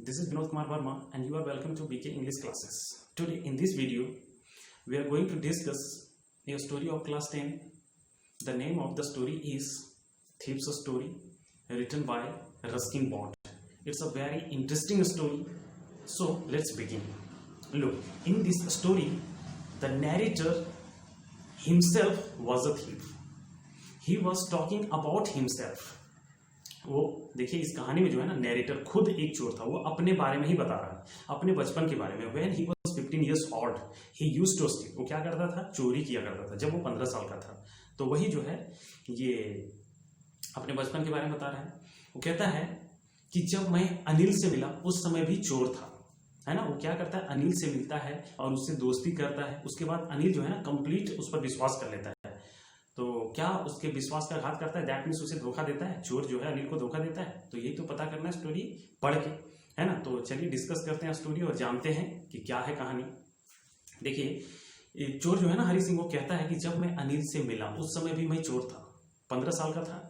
This is Vinod Kumar Verma and you are welcome to BK English classes. Today in this video we are going to discuss a story of class 10. The name of the story is Thief's Story, written by Ruskin Bond. It's a very interesting story. So let's begin. Look, in this story the narrator himself was a thief. He was talking about himself. वो देखिए इस कहानी में जो है ना narrator खुद एक चोर था, वो अपने बारे में ही बता रहा है, अपने बचपन के बारे में। When he was 15 years old, he used to steal. वो क्या करता था? चोरी किया करता था जब वो 15 साल का था। तो वही जो है ये अपने बचपन के बारे में बता रहा है। वो कहता है कि जब मैं अनिल से मिला उस समय भी चोर था, है ना। वो क्या करता है? अनिल से मिलता है और उससे दोस्ती करता है। उसके बाद अनिल जो है ना कंप्लीट उस पर विश्वास कर लेता है। तो क्या उसके विश्वास का घात करता है? दैट मीन्स उसे धोखा देता है। चोर जो है अनिल को धोखा देता है। तो यही तो पता करना है स्टोरी पढ़ के, है ना। तो चलिए डिस्कस करते हैं स्टोरी और जानते हैं कि क्या है कहानी। देखिए चोर जो है ना हरि सिंह, वो कहता है कि जब मैं अनिल से मिला उस समय भी मैं चोर था, 15 साल का था,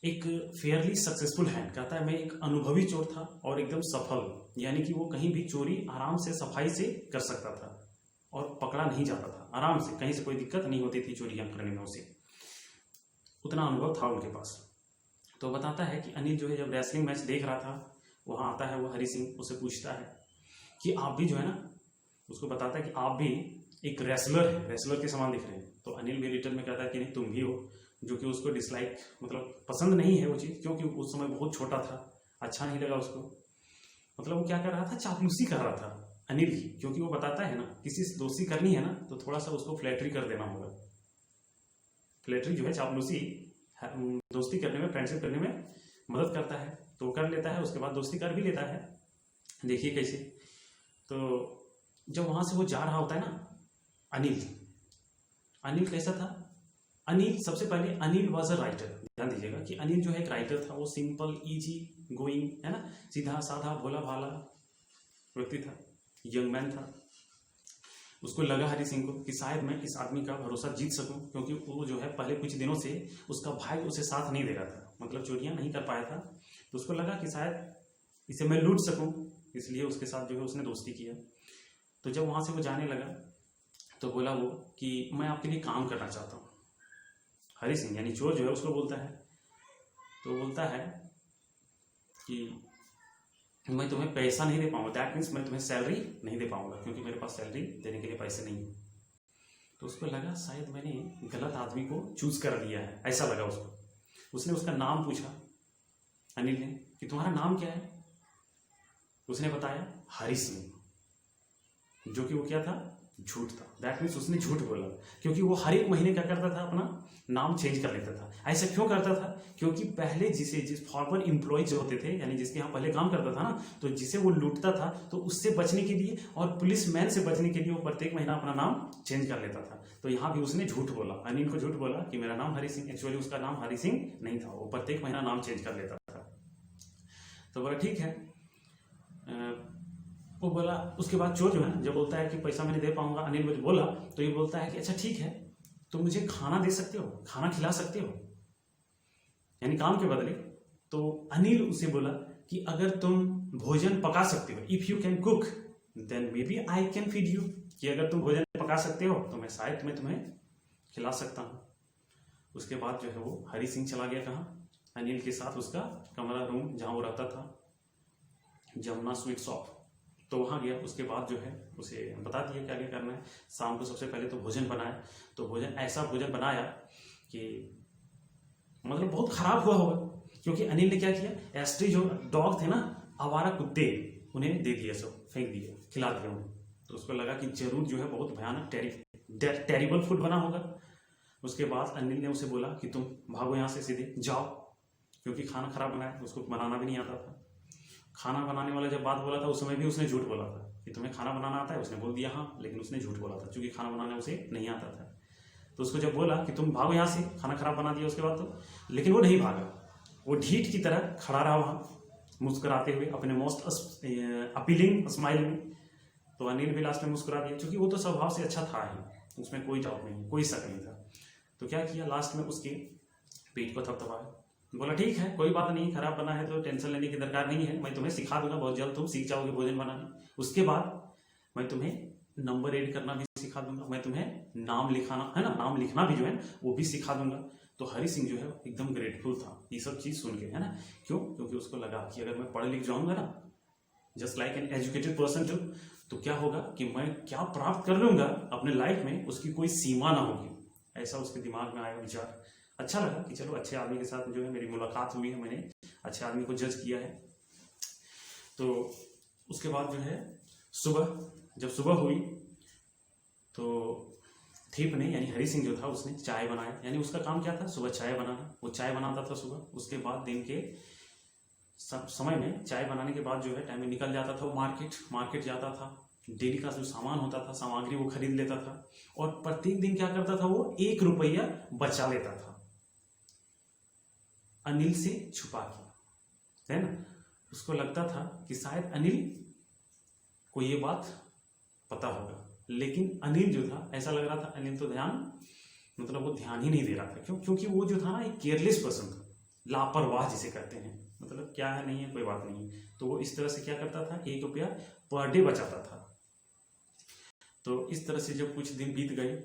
एक फेयरली सक्सेसफुल हैंड। कहता है मैं एक अनुभवी चोर था और एकदम सफल, यानी कि वो कहीं भी चोरी आराम से सफाई से कर सकता था और पकड़ा नहीं जाता था। आराम से, कहीं से कोई दिक्कत नहीं होती थी चोरियां करने में उसे, उतना अनुभव था उनके पास। तो बताता है कि अनिल जो है जब रेसलिंग मैच देख रहा था, वहां आता है वो हरि सिंह, उसे पूछता है कि आप भी जो है ना, उसको बताता है कि आप भी एक रेसलर है, रेसलर के समान दिख रहे हैं। तो अनिल भी रिटर्न में कहता है कि नहीं तुम भी हो, जो कि उसको डिसलाइक मतलब पसंद नहीं है वो चीज़, क्योंकि उस समय बहुत छोटा था, अच्छा नहीं लगा उसको। मतलब वो क्या कर रहा था? चापलूसी कर रहा था अनिल की, क्योंकि वो बताता है ना किसी से दोस्ती करनी है ना तो थोड़ा सा उसको फ्लैटरी कर देना होगा। फ्लैटरी जो है चापलूसी दोस्ती करने में, फ्रेंडशिप करने में मदद करता है। तो कर लेता है, उसके बाद दोस्ती कर भी लेता है। देखिए कैसे। तो जब वहां से वो जा रहा होता है ना अनिल कैसा था? अनिल सबसे पहले अनिल वॉज अ राइटर। ध्यान दीजिएगा कि अनिल जो है एक राइटर था। वो सिंपल इजी गोइंग, है ना, सीधा साधा भोला भाला व्यक्ति था, यंग मैन था। उसको लगा हरि सिंह को कि शायद मैं इस आदमी का भरोसा जीत सकूं, क्योंकि वो जो है पहले कुछ दिनों से उसका भाई उसे साथ नहीं दे रहा था, मतलब चोरियां नहीं कर पाया था। तो उसको लगा कि शायद इसे मैं लूट सकूं, इसलिए उसके साथ जो है उसने दोस्ती किया। तो जब वहां से वो जाने लगा तो बोला वो कि मैं आपके लिए काम करना चाहता हूँ। हरि सिंह यानी चोर जो है उसको बोलता है, तो बोलता है कि मैं तुम्हें पैसा नहीं दे पाऊंगा, दैट मीन्स मैं तुम्हें सैलरी नहीं दे पाऊंगा, क्योंकि मेरे पास सैलरी देने के लिए पैसे नहीं है। तो उसको लगा शायद मैंने गलत आदमी को चूज कर लिया है, ऐसा लगा उसको। उसने उसका नाम पूछा अनिल ने कि तुम्हारा नाम क्या है? उसने बताया हरि सिंह, जो कि वो क्या था? झूठ था। दैट मीन्स उसने झूठ बोला, क्योंकि वो हर एक महीने क्या करता था? अपना नाम चेंज कर लेता था। ऐसा क्यों करता था? क्योंकि पहले जिस फॉर्मर एम्प्लॉय जो होते थे, यानी जिसके यहाँ पहले काम करता था ना, तो जिसे वो लूटता था, तो उससे बचने के लिए और पुलिस मैन से बचने के लिए वो प्रत्येक महीना अपना नाम चेंज कर लेता था। तो यहाँ भी उसने झूठ बोला, अनिल को झूठ बोला कि मेरा नाम हरि सिंह। एक्चुअली उसका नाम हरि सिंह नहीं था, वो प्रत्येक महीना नाम चेंज कर लेता था। तो बोला ठीक है। वो बोला, उसके बाद चोर जो है जब बोलता है कि पैसा मैं नहीं दे पाऊंगा, अनिल मुझे बोला, तो ये बोलता है कि अच्छा ठीक है, तुम मुझे खाना दे सकते हो, खाना खिला सकते हो, यानी काम के बदले। तो अनिल उसे बोला कि अगर तुम भोजन पका सकते हो, if you can cook then maybe I can feed you, कि अगर तुम भोजन पका सकते हो तो मैं शायद मैं तुम्हें खिला सकता हूँ। उसके बाद जो है वो हरि सिंह चला गया कहाँ? अनिल के साथ उसका कमरा रूम जहाँ वो रहता था, जमुना स्वीट शॉप। तो वहाँ गया। उसके बाद जो है उसे बता दिया क्या क्या करना है। शाम को सबसे पहले तो भोजन बनाया। तो भोजन ऐसा भोजन बनाया कि मतलब बहुत खराब हुआ होगा, क्योंकि अनिल ने क्या किया, एस्ट्री जो डॉग थे ना, आवारा कुत्ते, उन्हें दे दिया, सब फेंक दिए, खिला दिया उन्हें। तो उसको लगा कि जरूर जो है बहुत भयानक टेरिबल फूड बना होगा। उसके बाद अनिल ने उसे बोला कि तुम भागो यहाँ से, सीधे जाओ, क्योंकि खाना खराब बनाया, उसको बनाना भी नहीं आता था। खाना बनाने वाला जब बात बोला था उस समय भी उसने झूठ बोला था कि तुम्हें खाना बनाना आता है। उसने बोल दिया हाँ, लेकिन उसने झूठ बोला था, क्योंकि खाना बनाना उसे नहीं आता था। तो उसको जब बोला कि तुम भागो यहाँ से, खाना खराब बना दिया उसके बाद, तो लेकिन वो नहीं भागा। वो ढीठ की तरह खड़ा रहा वहाँ, मुस्कुराते हुए, अपने मोस्ट अपीलिंग स्माइल में। तो अनिल भी लास्ट में मुस्कुरा दिया, क्योंकि वो तो स्वभाव से अच्छा था ही, उसमें कोई डाउट नहीं, कोई शक नहीं था। तो क्या किया, लास्ट में उसके पेट को थपथपाया, बोला ठीक है, कोई बात नहीं, खराब बना है तो टेंशन लेने की दरकार नहीं है, मैं तुम्हें सिखा दूंगा, बहुत जल्द तुम सीख जाओगे भोजन बनाने। उसके बाद मैं तुम्हें नंबर ऐड करना भी सिखा दूंगा, मैं तुम्हें नाम लिखाना है ना, नाम लिखना भी जो है वो भी सिखा दूंगा। तो हरि सिंह जो है एकदम ग्रेटफुल था ये सब चीज़ सुन के, है ना। क्यों? क्योंकि उसको लगा कि अगर मैं पढ़ लिख जाऊंगा ना, just like an educated person too, तो क्या होगा कि मैं क्या प्राप्त कर लूंगा अपने लाइफ में, उसकी कोई सीमा ना होगी। ऐसा उसके दिमाग में आया विचार। अच्छा लगा कि चलो अच्छे आदमी के साथ जो है मेरी मुलाकात हुई है, मैंने अच्छे आदमी को जज किया है। तो उसके बाद जो है जब सुबह हुई तो थीप ने यानी हरि सिंह जो था उसने चाय बनाया, यानी उसका काम क्या था, सुबह चाय बनाना। वो चाय बनाता था सुबह, उसके बाद दिन के समय में चाय बनाने के बाद जो है टाइम में निकल जाता था वो मार्केट जाता था, डेली का जो सामान होता था, सामग्री वो खरीद लेता था, और प्रत्येक दिन क्या करता था, वो 1 रुपया बचा लेता था अनिल से छुपा के, है ना। उसको लगता था कि शायद अनिल को ये बात पता होगा, लेकिन अनिल जो था, ऐसा लग रहा था अनिल तो वो ध्यान ही नहीं दे रहा था। क्यों? क्योंकि वो जो था ना एक केयरलेस पर्सन था, लापरवाह जिसे कहते हैं, मतलब क्या है, नहीं है, कोई बात नहीं है। तो वो इस तरह से क्या करता था, 1 रुपया पर डे बचाता था। तो इस तरह से जब कुछ दिन बीत गए,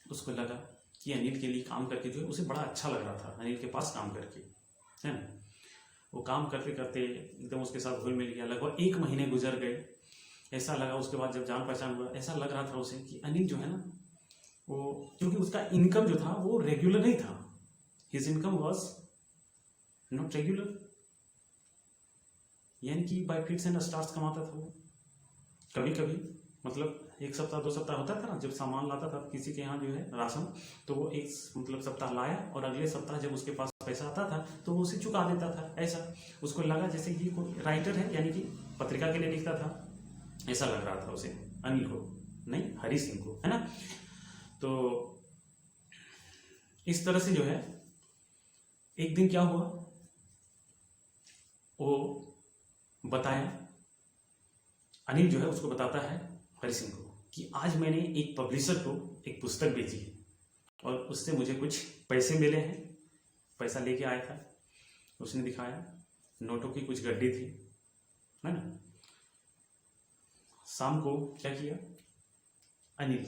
उसको लगा कि अनिल के लिए काम करके जो है उसे बड़ा अच्छा लग रहा था, अनिल के पास काम करके, है ना। वो काम करते करते एकदम उसके साथ घुल मिल गया। लगभग 1 महीने गुजर गए, ऐसा लगा। उसके बाद जब जान पहचान हुआ, ऐसा लग रहा था उसे कि अनिल जो है ना, वो क्योंकि उसका इनकम जो था वो रेगुलर नहीं था, his income was not regular, यानी कि बाय फिट्स एंड स्टार्ट्स कमाता था वो। कभी कभी मतलब 1 सप्ताह 2 सप्ताह होता था ना, जब सामान लाता था किसी के यहाँ जो है राशन, तो वो एक सप्ताह लाया और अगले सप्ताह जब उसके पास पैसा आता था तो वो उसे चुका देता था। ऐसा उसको लगा जैसे कि कोई राइटर है, यानी कि पत्रिका के लिए लिखता था, ऐसा लग रहा था उसे, अनिल को नहीं, हरि सिंह को, है ना। तो इस तरह से जो है एक दिन क्या हुआ, वो बताया, अनिल जो है उसको बताता है हरि सिंह को कि आज मैंने एक पब्लिशर को एक पुस्तक बेची है और उससे मुझे कुछ पैसे मिले हैं, पैसा लेके आया था। उसने दिखाया, नोटों की कुछ गड्डी थी, है ना। शाम को क्या किया अनिल,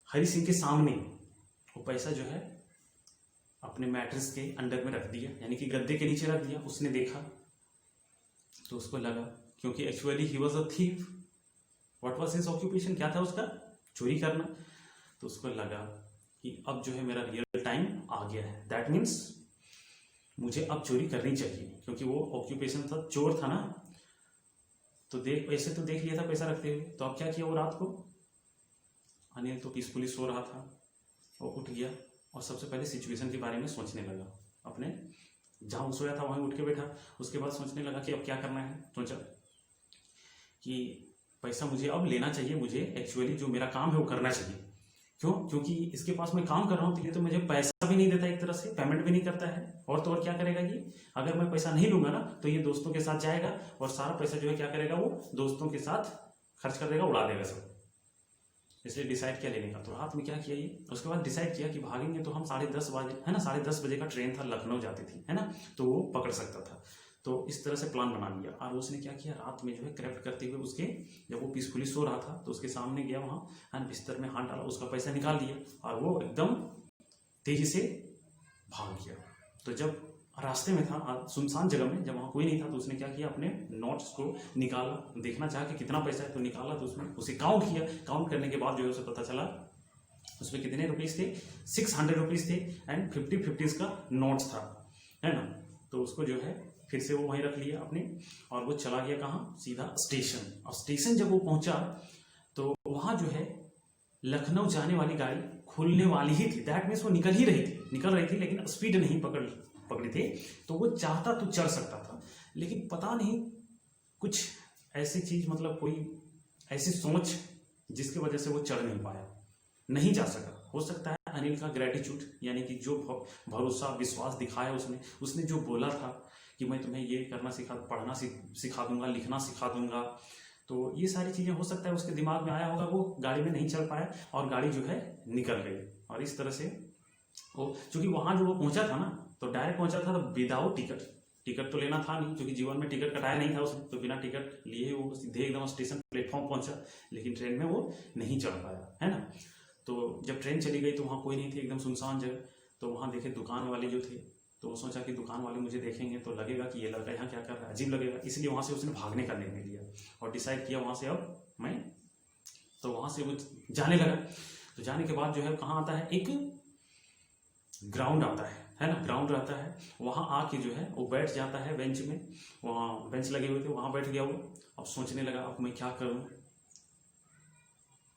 हरि सिंह के सामने वो पैसा जो है अपने मैट्रेस के अंडर में रख दिया, यानी कि गद्दे के नीचे रख दिया। उसने देखा तो उसको लगा, क्योंकि actually he was a thief, what was his occupation, क्या था उसका, चोरी करना। तो उसको लगा कि अब जो है मेरा रियल टाइम आ गया है, दैट मीन्स मुझे अब चोरी करनी चाहिए, क्योंकि वो ऑक्यूपेशन था, चोर था ना। तो ऐसे तो देख लिया था पैसा रखते हुए, तो अब क्या किया वो रात को, अनिल तो पीसफुली सो रहा था, वो उठ गया और सबसे पहले सिचुएशन के बारे में सोचने लगा। अपने जहाँ वो सोया था वहीं उठ के बैठा, उसके बाद सोचने लगा कि अब क्या करना है। सोचा कि पैसा मुझे अब लेना चाहिए, मुझे एक्चुअली जो मेरा काम है वो करना चाहिए। क्यों? क्योंकि इसके पास मैं काम कर रहा हूँ तो ये तो मुझे पैसा भी नहीं देता, एक तरह से पेमेंट भी नहीं करता है, और तो और क्या करेगा कि अगर मैं पैसा नहीं लूंगा ना तो ये दोस्तों के साथ जाएगा और सारा पैसा जो है क्या करेगा, वो दोस्तों के साथ खर्च कर देगा, उड़ा देगा सब। इसलिए डिसाइड किया लेने का। तो रात में क्या किया ये, उसके बाद डिसाइड किया कि भागेंगे तो हम 10:30 बजे, है ना, 10:30 बजे का ट्रेन था, लखनऊ जाती थी, है ना, तो वो पकड़ सकता था। तो इस तरह से प्लान बना लिया। और उसने क्या किया, रात में जो है क्रेफ्ट करते हुए उसके, जब वो पीसफुली सो रहा था तो उसके सामने गया, वहाँ बिस्तर में हाथ डाला, उसका पैसा निकाल लिया और वो एकदम तेजी से भाग गया। तो जब रास्ते में था, सुनसान जगह में, जब वहाँ कोई नहीं था, तो उसने क्या किया, अपने नोट्स को निकाला, देखना चाहा कि कितना पैसा है, तो निकाला, तो उसमें उसे काउंट किया। काउंट करने के बाद जो है उसे पता चला उसमें कितने रुपीज़ थे, 600 रुपीज़ थे एंड 50 का नोट्स था, है ना। तो उसको जो है फिर से वो वहीं रख लिया अपने, और वो चला गया कहाँ, सीधा स्टेशन। और स्टेशन जब वो पहुंचा तो वहाँ जो है लखनऊ जाने वाली गाड़ी खुलने वाली ही थी, दैट मीन्स वो निकल रही थी, लेकिन स्पीड नहीं पकड़ी थी। तो वो चाहता तो चढ़ सकता था, लेकिन पता नहीं कुछ ऐसी चीज, मतलब कोई ऐसी सोच जिसकी वजह से वो चढ़ नहीं पाया, नहीं जा सका। हो सकता है अनिल का ग्रेटिट्यूड, यानी कि जो भरोसा विश्वास दिखाया उसने जो बोला था कि मैं तुम्हें ये करना पढ़ना सिखा दूंगा, लिखना सिखा दूंगा, तो ये सारी चीजें हो सकता है उसके दिमाग में आया होगा, वो गाड़ी में नहीं चढ़ पाया और गाड़ी जो है निकल गई। और इस तरह से चूंकि वहां जो वो पहुंचा था ना, तो डायरेक्ट पहुंचा था विदाउट टिकट। टिकट तो लेना था नहीं, क्योंकि जीवन में टिकट कटाया नहीं था उसने, तो बिना टिकट लिए वो सीधे एकदम स्टेशन प्लेटफॉर्म पहुंचा, लेकिन ट्रेन में वो नहीं चढ़ पाया, है ना। तो जब ट्रेन चली गई तो वहाँ कोई नहीं थी, एकदम सुनसान जगह। तो वहाँ देखे दुकान वाले जो थे, तो वो सोचा कि दुकान वाले मुझे देखेंगे तो लगेगा कि ये लड़का यहाँ क्या कर रहा है, अजीब लगेगा, इसलिए वहाँ से उसने भागने का निर्णय लिया और डिसाइड किया वहाँ से अब मैं, तो वहाँ से वो जाने लगा। तो जाने के बाद जो है कहाँ आता है, एक ग्राउंड आता है ना, ग्राउंड रहता है, वहाँ आके जो है वो बैठ जाता है बेंच में, वहाँ बेंच लगे हुए थे, वहाँ बैठ गया वो। अब सोचने लगा अब मैं क्या करूँ,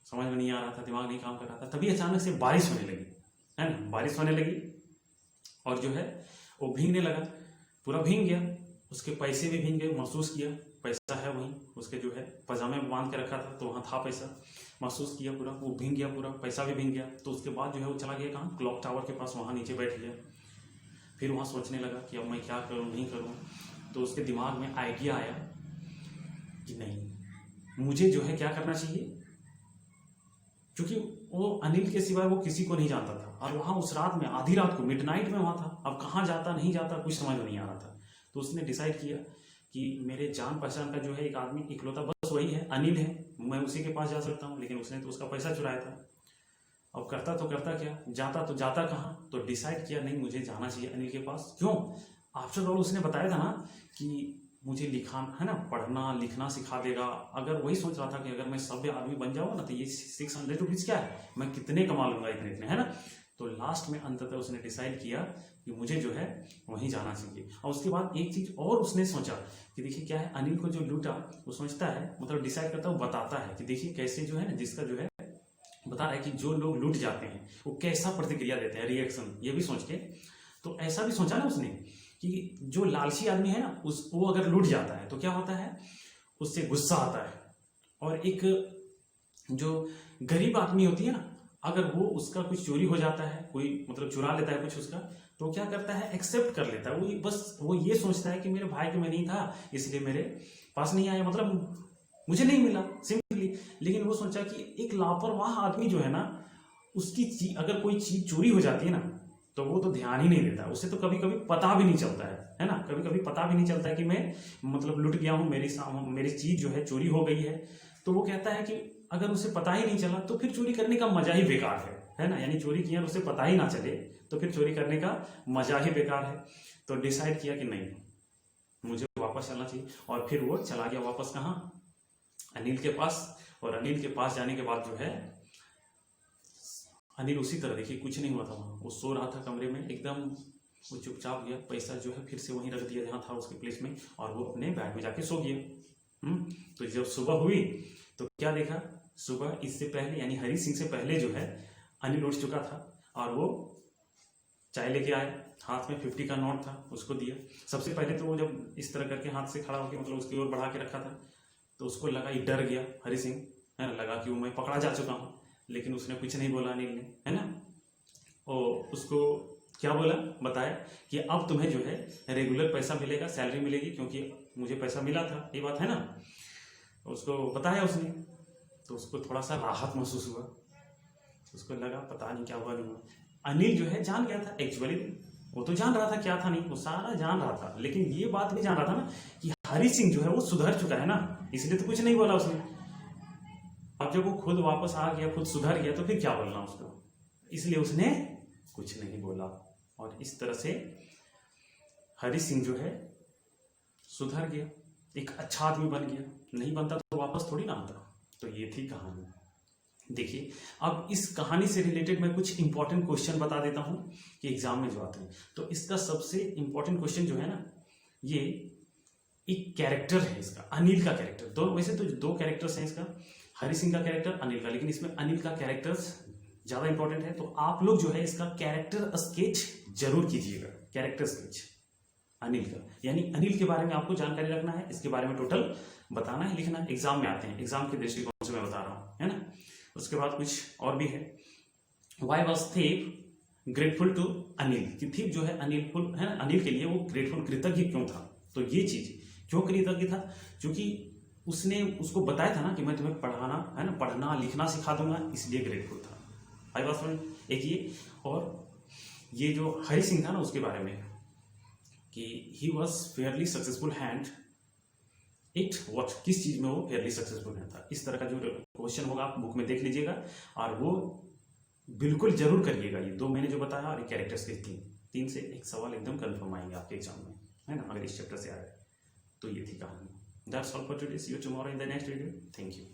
समझ में नहीं आ रहा था, दिमाग नहीं काम कर रहा था। तभी अचानक से बारिश होने लगी, है ना, बारिश होने लगी और जो है वो भीगने लगा, पूरा भीग गया, उसके पैसे भी भीग गए, महसूस किया पैसा है वहीं, उसके जो है पजामे में बांध के रखा था तो वहाँ था पैसा, महसूस किया पूरा, वो भीग गया पूरा, पैसा भी भीग गया। तो उसके बाद जो है वो चला गया कहाँ, क्लॉक टावर के पास, वहाँ नीचे बैठ गया। फिर वहाँ सोचने लगा कि अब मैं क्या करूँ नहीं करूँ। तो उसके दिमाग में आइडिया आया कि नहीं, मुझे जो है क्या करना चाहिए, क्योंकि वो अनिल के सिवाय वो किसी को नहीं जानता था, और वहाँ उस रात में, आधी रात को, मिडनाइट में वहाँ था। अब कहाँ जाता नहीं जाता कुछ समझ में नहीं आ रहा था। तो उसने डिसाइड किया कि मेरे जान पहचान का जो है एक आदमी इकलौता बस वही है, अनिल है, मैं उसी के पास जा सकता हूँ। लेकिन उसने तो उसका पैसा चुराया था। अब करता तो करता क्या, जाता तो जाता कहाँ। तो डिसाइड किया नहीं, मुझे जाना चाहिए अनिल के पास। क्यों, आफ्टर ऑल उसने बताया था ना कि मुझे लिखा है ना, पढ़ना लिखना सिखा देगा। अगर वही सोच रहा था कि अगर मैं सभ्य आदमी बन जाऊंगा ना तो ये 600 रुपीज क्या है, मैं कितने कमा लूंगा इतने इतने, है ना। तो लास्ट में अंततः उसने डिसाइड किया कि मुझे जो है वहीं जाना चाहिए। और उसके बाद एक चीज और उसने सोचा कि देखिए क्या है, अनिल को जो लूटा वो सोचता है, मतलब डिसाइड करता है, वो बताता है कि देखिए कैसे जो है ना, जिसका जो है बता रहा है कि जो लोग लूट जाते हैं वो कैसा प्रतिक्रिया देते हैं, रिएक्शन, ये भी सोच के। तो ऐसा भी सोचा ना उसने कि जो लालची आदमी है ना, वो अगर लूट जाता है तो क्या होता है, उससे गुस्सा आता है। और एक जो गरीब आदमी होती है ना, अगर वो उसका कुछ चोरी हो जाता है, कोई मतलब चुरा लेता है कुछ उसका, तो क्या करता है, एक्सेप्ट कर लेता है। वो बस वो ये सोचता है कि मेरे भाई के में नहीं था इसलिए मेरे पास नहीं आया, मतलब मुझे नहीं मिला सिंपली। लेकिन वो सोचा कि एक लापरवाह आदमी जो है ना, उसकी चीज, अगर कोई चीज चोरी हो जाती है ना, तो वो तो ध्यान ही नहीं देता, उसे तो कभी कभी पता भी नहीं चलता है ना, कभी कभी पता भी नहीं चलता है कि मैं मतलब लुट गया हूँ, मेरी चीज जो है चोरी हो गई है। तो वो कहता है कि अगर उसे पता ही नहीं चला तो फिर चोरी करने का मजा ही बेकार है ना। यानी चोरी किया और उसे पता ही ना चले तो फिर चोरी करने का मजा ही बेकार है। तो डिसाइड किया कि नहीं, मुझे वापस चलना चाहिए। और फिर वो चला गया वापस कहाँ, अनिल के पास। और अनिल के पास जाने के बाद जो है अनिल उसी तरह, देखिए कुछ नहीं हुआ था वहाँ, वो सो रहा था कमरे में एकदम, वो चुपचाप गया, पैसा जो है फिर से वहीं रख दिया जहाँ था उसके प्लेस में, और वो अपने बैग में जाके सो गया। तो जब सुबह हुई तो क्या देखा, सुबह इससे पहले यानी हरी सिंह से पहले जो है अनिल उठ चुका था, और वो चाय लेके आए, हाथ में 50 का नोट था, उसको दिया। सबसे पहले तो वो जब इस तरह करके हाथ से खड़ा होकर मतलब उसकी ओर बढ़ा के रखा था, तो उसको लगा, ये डर गया हरी सिंह, है ना, लगा कि वो मैं पकड़ा जा चुका हूँ। लेकिन उसने कुछ नहीं बोला अनिल ने, है ना। और उसको क्या बोला, बताया कि अब तुम्हें जो है रेगुलर पैसा मिलेगा, सैलरी मिलेगी, क्योंकि मुझे पैसा मिला था, ये बात है ना। उसको बताया उसने, तो उसको थोड़ा सा राहत महसूस हुआ, उसको लगा पता नहीं क्या हुआ नहीं हुआ। अनिल जो है जान गया था एक्चुअली, वो तो जान रहा था क्या था नहीं, वो सारा जान रहा था, लेकिन ये बात नहीं जान रहा था ना कि हरी सिंह जो है वो सुधर चुका है ना, इसलिए तो कुछ नहीं बोला उसने। अब जब वो खुद वापस आ गया, खुद सुधर गया, तो फिर क्या बोलना उसको, इसलिए उसने कुछ नहीं बोला। और इस तरह से हरी सिंह जो है सुधर गया, एक अच्छा आदमी बन गया। नहीं बनता तो वापस थोड़ी ना आता। तो ये थी कहानी। देखिए अब इस कहानी से रिलेटेड मैं कुछ इंपॉर्टेंट क्वेश्चन बता देता हूं कि एग्जाम में जो आते हैं। तो इसका सबसे इंपॉर्टेंट क्वेश्चन जो है ना, ये एक कैरेक्टर है इसका, अनिल का कैरेक्टर। दो, वैसे तो दो कैरेक्टर्स हैं इसका, हरी सिंह का कैरेक्टर, अनिल का, लेकिन इसमें अनिल का कैरेक्टर ज्यादा इंपॉर्टेंट है। तो आप लोग जो है इसका कैरेक्टर स्केच जरूर कीजिएगा, कैरेक्टर स्केच अनिल का, यानी अनिल के बारे में आपको जानकारी रखना है, इसके बारे में टोटल बताना है, लिखना है। एग्जाम में आते हैं, एग्जाम के दृष्टिकोण से मैं बता रहा हूं, है ना। उसके बाद कुछ और भी है। Why was thief grateful to Anil, कि थीफ जो है अनिल है ना, अनिल के लिए वो ग्रेटफुल, कृतज्ञ क्यों था। तो ये चीज क्यों कृतज्ञ था, क्योंकि उसने उसको बताया था ना कि मैं तुम्हें पढ़ाना है ना, पढ़ना लिखना सिखा दूंगा, इसलिए ग्रेटफुल था। आई बात समझ, एक ये। और ये जो हरि सिंह था ना उसके बारे में कि he was Fairlie successful hand it what, किस चीज में वो फेयरली सक्सेसफुल है था। इस तरह का जो क्वेश्चन होगा आप बुक में देख लीजिएगा और वो बिल्कुल जरूर करिएगा। ये दो मैंने जो बताया और कैरेक्टर्स के तीन से एक सवाल एकदम कंफर्म आएंगे आपके एग्जाम में, है ना, अगर इस चैप्टर से आ रहा है। तो ये थी कहानी। That's all for today, see you tomorrow in the next video. Thank you.